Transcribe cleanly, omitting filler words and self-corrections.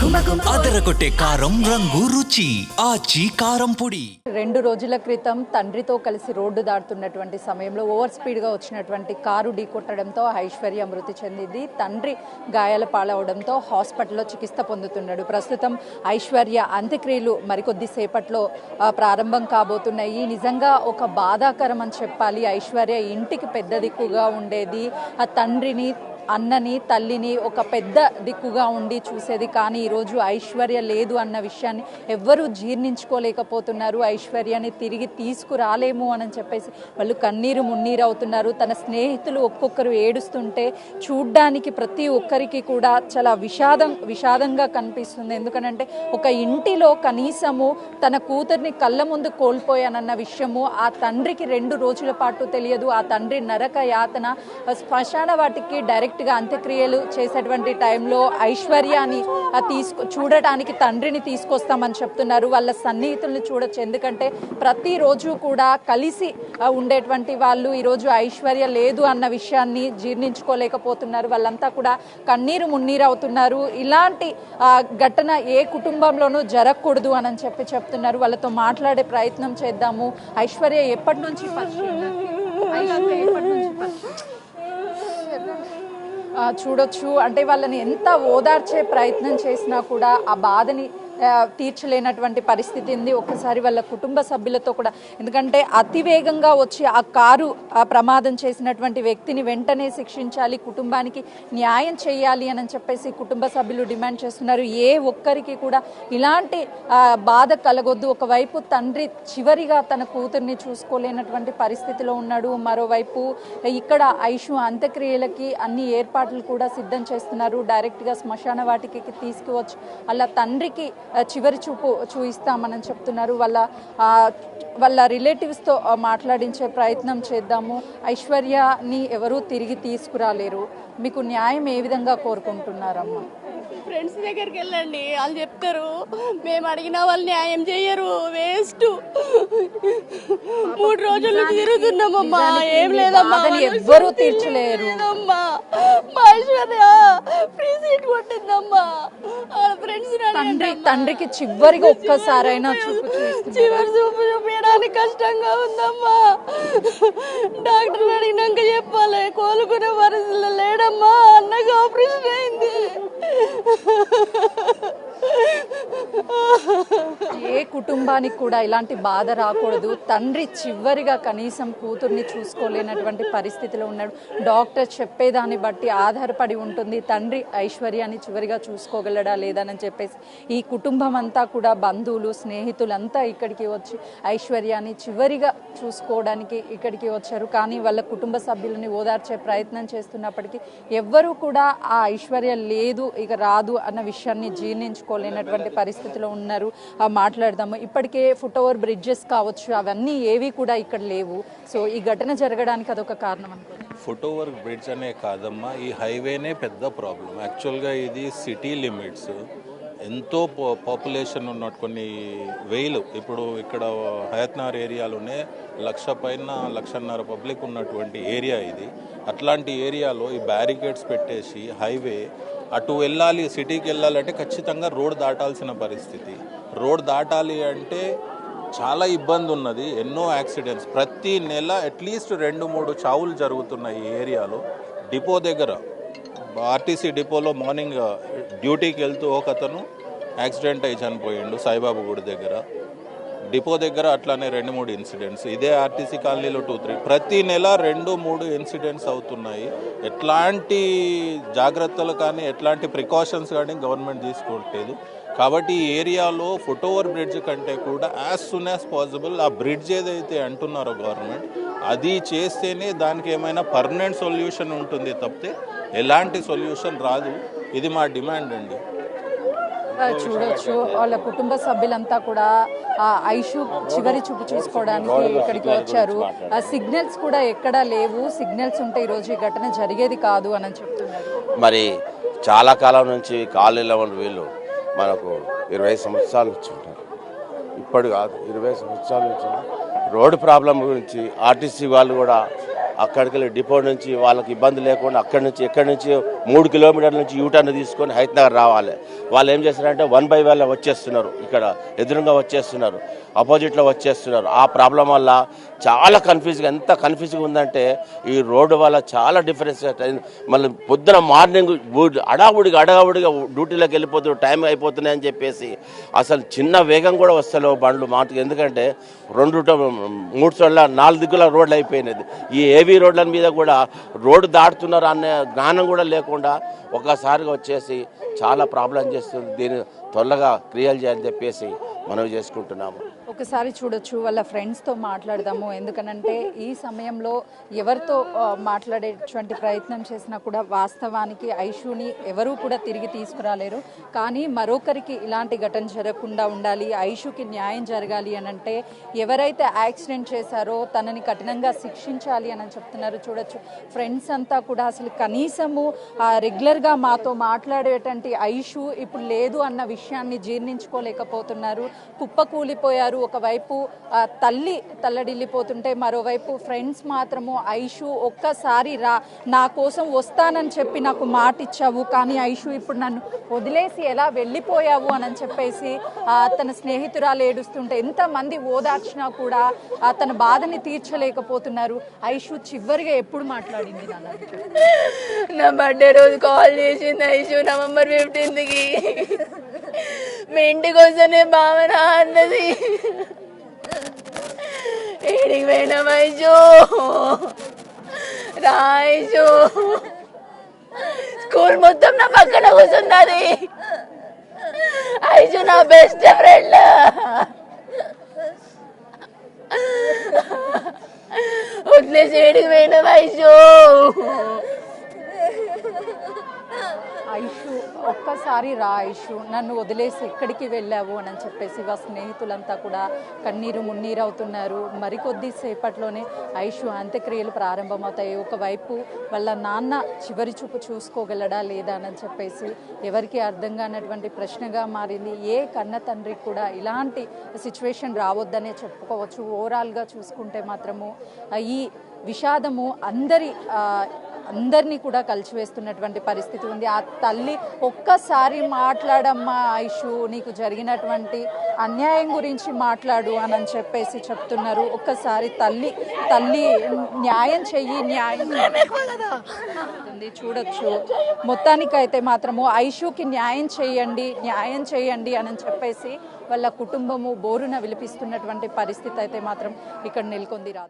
అదరగొట్టే కారం రంగు రుచి ఆచి కారం పొడి. 2 రోజుల క్రితం తండ్రితో కలిసి రోడ్డు దాటుతున్నటువంటి సమయంలో ఓవర్ స్పీడ్గా వచ్చినటువంటి కారు ఢీకొట్టడంతో ఐశ్వర్య మృతి చెందింది. తండ్రి గాయాల పాలవడంతో హాస్పిటల్లో చికిత్స పొందుతున్నాడు. ప్రస్తుతం ఐశ్వర్య అంత్యక్రియలు మరికొద్ది సేపట్లో ప్రారంభం కాబోతున్నాయి. నిజంగా ఒక బాధాకరం అని చెప్పాలి. ఐశ్వర్య ఇంటికి పెద్ద దిక్కుగా ఉండేది. ఆ తండ్రిని, అన్నని, తల్లిని ఒక పెద్ద దిక్కుగా ఉండి చూసేది. కానీ ఈరోజు ఐశ్వర్య లేదు అన్న విషయాన్ని ఎవ్వరూ జీర్ణించుకోలేకపోతున్నారు. ఐశ్వర్యాన్ని తిరిగి తీసుకురాలేము అని చెప్పేసి వాళ్ళు కన్నీరు మున్నీరు అవుతున్నారు. తన స్నేహితులు ఒక్కొక్కరు ఏడుస్తుంటే చూడ్డానికి ప్రతి ఒక్కరికి కూడా చాలా విషాదంగా కనిపిస్తుంది. ఎందుకంటే ఒక ఇంటిలో కనీసము తన కూతుర్ని కళ్ళ ముందు కోల్పోయానన్న విషయము ఆ తండ్రికి 2 రోజుల పాటు తెలియదు. ఆ తండ్రి నరక యాతన శ్మశాన వాటికి డైరెక్ట్గా అంత్యక్రియలు చేసేటువంటి టైంలో ఐశ్వర్యాన్ని చూడటానికి తండ్రిని తీసుకొస్తామని చెప్తున్నారు. వాళ్ళ సన్నిహితుల్ని చూడొచ్చు. ఎందుకంటే ప్రతిరోజు కూడా కలిసి ఉండేటువంటి వాళ్ళు ఈరోజు ఐశ్వర్య లేదు అన్న విషయాన్ని జీర్ణించుకోలేకపోతున్నారు. వాళ్ళంతా కూడా కన్నీరు మున్నీరు అవుతున్నారు. ఇలాంటి ఘటన ఏ కుటుంబంలోనూ జరగకూడదు అని చెప్తున్నారు. వాళ్ళతో మాట్లాడే ప్రయత్నం చేద్దాము. ఐశ్వర్య ఎప్పటి నుంచి చూడొచ్చు. అంటే వాళ్ళని ఎంత ఓదార్చే ప్రయత్నం చేసినా కూడా ఆ బాధని తీర్చలేనటువంటి పరిస్థితి ఉంది. ఒక్కసారి వాళ్ళ కుటుంబ సభ్యులతో కూడా, ఎందుకంటే అతివేగంగా వచ్చి ఆ కారు ప్రమాదం చేసినటువంటి వ్యక్తిని వెంటనే శిక్షించాలి, కుటుంబానికి న్యాయం చేయాలి అని చెప్పేసి కుటుంబ సభ్యులు డిమాండ్ చేస్తున్నారు. ఏ ఒక్కరికి కూడా ఇలాంటి బాధ కలగొద్దు. ఒకవైపు తండ్రి చివరిగా తన కూతుర్ని చూసుకోలేనటువంటి పరిస్థితిలో ఉన్నాడు. మరోవైపు ఇక్కడ ఐషు అంత్యక్రియలకి అన్ని ఏర్పాట్లు కూడా సిద్ధం చేస్తున్నారు. డైరెక్ట్గా శ్మశాన వాటికి తీసుకువచ్చి అలా తండ్రికి చివరి చూపు చూయిస్తామని చెప్తున్నారు. వాళ్ళ రిలేటివ్స్తో మాట్లాడించే ప్రయత్నం చేద్దాము. ఐశ్వర్యని ఎవరూ తిరిగి తీసుకురాలేరు. మీకు న్యాయం ఏ విధంగా కోరుకుంటున్నారమ్మా? ఫ్రెండ్స్ దగ్గరికి వెళ్ళండి, వాళ్ళు చెప్తారు. మేము అడిగిన వాళ్ళు న్యాయం చెయ్యరు, వేస్ట్. 3 రోజుల నుంచి తిరుగుతున్నామమ్మా, ఏం లేదమ్మా, ఎవ్వరూ తీర్చలేరు. మా ఐశ్వర్య ఫ్రీ సీట్ కొట్టిందమ్మా. ఫ్రెండ్స్ తండ్రికి చివరిగా ఒక్కసారైనా చివరి చూపు చూపించడానికి కష్టంగా ఉందమ్మా. డాక్టర్లు అడిగినాక చెప్పాలి, కోలుకునే పరిస్థితుల్లో లేడమ్మా. అన్నగా ఆపరేషన్ అయింది. ఏ కుటుంబానికి కూడా ఇలాంటి బాధ రాకూడదు. తండ్రి చివరిగా కనీసం కూతుర్ని చూసుకోలేనటువంటి పరిస్థితిలో ఉన్నాడు. డాక్టర్ చెప్పేదాన్ని బట్టి ఆధారపడి ఉంటుంది తండ్రి ఐశ్వర్యాన్ని చివరిగా చూసుకోగలడా లేదని చెప్పేసి ఈ కుటుంబం అంతా కూడా, బంధువులు, స్నేహితులంతా ఇక్కడికి వచ్చి ఐశ్వర్యాన్ని చివరిగా చూసుకోవడానికి ఇక్కడికి వచ్చారు. కానీ వాళ్ళ కుటుంబ సభ్యులని ఓదార్చే ప్రయత్నం చేస్తున్నప్పటికీ ఎవ్వరూ కూడా ఆ ఐశ్వర్య లేదు, ఇక రాదు అన్న విషయాన్ని జీర్ణించుకోలేనటువంటి పరిస్థితిలో ఉన్నారు. మాట్లాడదాము. ఇప్పటికే ఫుట్ ఓవర్ బ్రిడ్జెస్ కావచ్చు, అవన్నీ ఏవి కూడా ఇక్కడ లేవు. సో ఈ ఘటన జరగడానికి అదొక కారణం అనుకో. ఫుట్ ఓవర్ బ్రిడ్జ్ అనే కాదమ్మా, ఈ హైవేనే పెద్ద ప్రాబ్లం. యాక్చువల్గా ఇది సిటీ లిమిట్స్, ఎంతో పాపులేషన్ ఉన్న కొన్ని వేలు, ఇప్పుడు ఇక్కడ హయత్నగర్ ఏరియాలోనే 1,00,000 పైన 1,50,000 పబ్లిక్ ఉన్నటువంటి ఏరియా ఇది. అట్లాంటి ఏరియాలో ఈ బ్యారికేడ్స్ పెట్టేసి హైవే అటు వెళ్ళాలి, సిటీకి వెళ్ళాలంటే ఖచ్చితంగా రోడ్ దాటాల్సిన పరిస్థితి. రోడ్ దాటాలి అంటే చాలా ఇబ్బంది ఉన్నది. ఎన్నో యాక్సిడెంట్స్, ప్రతి నెల అట్లీస్ట్ 2-3 చావులు జరుగుతున్నాయి ఈ ఏరియాలో. డిపో దగ్గర, ఆర్టీసీ డిపోలో మార్నింగ్ డ్యూటీకి వెళ్తూ ఒక అతను యాక్సిడెంట్ అయి చనిపోయిండు సాయిబాబా గుడి దగ్గర. డిపో దగ్గర అట్లానే 2-3 ఇన్సిడెంట్స్. ఇదే ఆర్టీసీ కాలనీలో 2-3, ప్రతి నెల 2-3 ఇన్సిడెంట్స్ అవుతున్నాయి. ఎట్లాంటి జాగ్రత్తలు కానీ ఎట్లాంటి ప్రికాషన్స్ కానీ గవర్నమెంట్ తీసుకోవట్లేదు. కాబట్టి ఈ ఏరియాలో ఫుట్ ఓవర్ బ్రిడ్జ్ కంటే కూడా యాజ్ సూన్ యాజ్ పాసిబుల్ ఆ బ్రిడ్జ్ ఏదైతే అంటున్నారో గవర్నమెంట్, అది చేస్తేనే దానికి ఏమైనా పర్మనెంట్ సొల్యూషన్ ఉంటుంది తప్పితే ఎలాంటి సొల్యూషన్ రాదు. ఇది మా డిమాండ్ అండి. చూడొచ్చు వాళ్ళ కుటుంబ సభ్యులంతా కూడా ఐషు చివరి చూపు చూసుకోవడానికి ఇక్కడికి వచ్చారు. సిగ్నల్స్ కూడా ఎక్కడా లేవు. సిగ్నల్స్ ఉంటే ఈరోజు ఈ ఘటన జరిగేది కాదు అని చెప్తున్నారు. మరి చాలా కాలం నుంచి కాలనీలో ఉన్న వీళ్ళు మనకు 20 సంవత్సరాలు వచ్చి ఉంటారు. ఇప్పుడు కాదు, 20 సంవత్సరాల నుంచి రోడ్డు ప్రాబ్లం గురించి ఆర్టీసీ వాళ్ళు కూడా అక్కడికి వెళ్ళి డిపో నుంచి వాళ్ళకి ఇబ్బంది లేకుండా ఎక్కడి నుంచి 3 కిలోమీటర్ల నుంచి యూటర్న్ తీసుకొని హైత్నగర్ రావాలి. వాళ్ళు ఏం చేస్తారంటే 1 by 1 వచ్చేస్తున్నారు, ఇక్కడ ఎదురుగా వచ్చేస్తున్నారు, అపోజిట్లో వచ్చేస్తున్నారు. ఆ ప్రాబ్లం వల్ల చాలా కన్ఫ్యూజ్గా, ఎంత కన్ఫ్యూజ్గా ఉందంటే ఈ రోడ్డు వల్ల చాలా డిఫరెన్స్. మళ్ళీ పొద్దున మార్నింగ్ అడావుడిగా డ్యూటీలోకి వెళ్ళిపోతున్నారు, టైం అయిపోతున్నాయి అని చెప్పేసి అసలు చిన్న వేగం కూడా వస్తలేవు బండ్లు మాటకు. ఎందుకంటే 3 చోట్ల 4 దిక్కుల రోడ్లు అయిపోయినది. ఈ ఏవీ రోడ్ల మీద కూడా రోడ్డు దాటుతున్నారు అనే జ్ఞానం కూడా లేకుండా ఒక్కసారిగా వచ్చేసి చాలా ప్రాబ్లం చేస్తుంది. దీన్ని త్వరగా క్లియర్ చేయాలని చెప్పేసి మనవి చేసుకుంటున్నాము. ఒకసారి చూడొచ్చు, వాళ్ళ ఫ్రెండ్స్తో మాట్లాడదాము. ఎందుకనంటే ఈ సమయంలో ఎవరితో మాట్లాడేటువంటి ప్రయత్నం చేసినా కూడా వాస్తవానికి ఐషుని ఎవరూ కూడా తిరిగి తీసుకురాలేరు. కానీ మరొకరికి ఇలాంటి ఘటన జరగకుండా ఉండాలి, ఐషుకి న్యాయం జరగాలి అని అంటే ఎవరైతే యాక్సిడెంట్ చేశారో తనని కఠినంగా శిక్షించాలి అని చెప్తున్నారు. చూడొచ్చు, ఫ్రెండ్స్ అంతా కూడా అసలు కనీసము రెగ్యులర్గా మాతో మాట్లాడేటువంటి ఐషు ఇప్పుడు లేదు అన్న విషయాన్ని జీర్ణించుకోలేకపోతున్నారు. కుప్పకూలిపోయారు. ఒకవైపు తల్లి తల్లడిల్లిపోతుంటే మరోవైపు ఫ్రెండ్స్ మాత్రము ఐషు ఒక్కసారి రా, నా కోసం వస్తానని చెప్పి నాకు మాట ఇచ్చావు, కానీ ఐషు ఇప్పుడు నన్ను వదిలేసి ఎలా వెళ్ళిపోయావు అని చెప్పేసి తన స్నేహితురాలు ఏడుస్తుంటే ఎంతమంది ఓదార్చినా కూడా తన బాధని తీర్చలేకపోతున్నారు. ఐషు చివరిగా ఎప్పుడు మాట్లాడింది? నా బర్త్డే రోజు కాల్ చేసింది ఐషు, నవంబర్ 15కి. మీ ఇంటికి వస్తేనే భావన అన్నది. ఏడికి పోయినాం ఐషు, రా ఐషు. స్కూల్ మొత్తం నా పక్కన కూర్చున్నది. ఐషు నా బెస్ట్ ఫ్రెండ్. వదిలేసి ఏడికి పోయినాం ఐషు. ఐషు ఒక్కసారి రా ఐషు, నన్ను వదిలేసి ఎక్కడికి వెళ్ళావు అని చెప్పేసి వాళ్ళ స్నేహితులంతా కూడా కన్నీరు మున్నీరు అవుతున్నారు. మరికొద్ది సేపట్లోనే ఐషు అంత్యక్రియలు ప్రారంభమవుతాయి. ఒకవైపు వాళ్ళ నాన్న చివరి చూపు చూసుకోగలడా లేదా అని చెప్పేసి ఎవరికి అర్థం కానటువంటి ప్రశ్నగా మారింది. ఏ కన్న తండ్రికి కూడా ఇలాంటి సిచ్యువేషన్ రావద్దనే చెప్పుకోవచ్చు. ఓవరాల్గా చూసుకుంటే మాత్రము ఈ విషాదము అందరినీ కూడా కలిసివేస్తున్నటువంటి పరిస్థితి ఉంది. ఆ తల్లి ఒక్కసారి మాట్లాడమ్మా ఐషు, నీకు జరిగినటువంటి అన్యాయం గురించి మాట్లాడు అని చెప్పేసి చెప్తున్నారు. ఒక్కసారి తల్లి న్యాయం చెయ్యి, న్యాయం చూడొచ్చు. మొత్తానికైతే మాత్రము ఐషుకి న్యాయం చేయండి అని చెప్పేసి వాళ్ళ కుటుంబము బోరున విలిపిస్తున్నటువంటి పరిస్థితి అయితే మాత్రం ఇక్కడ నెలకొంది. రాజు.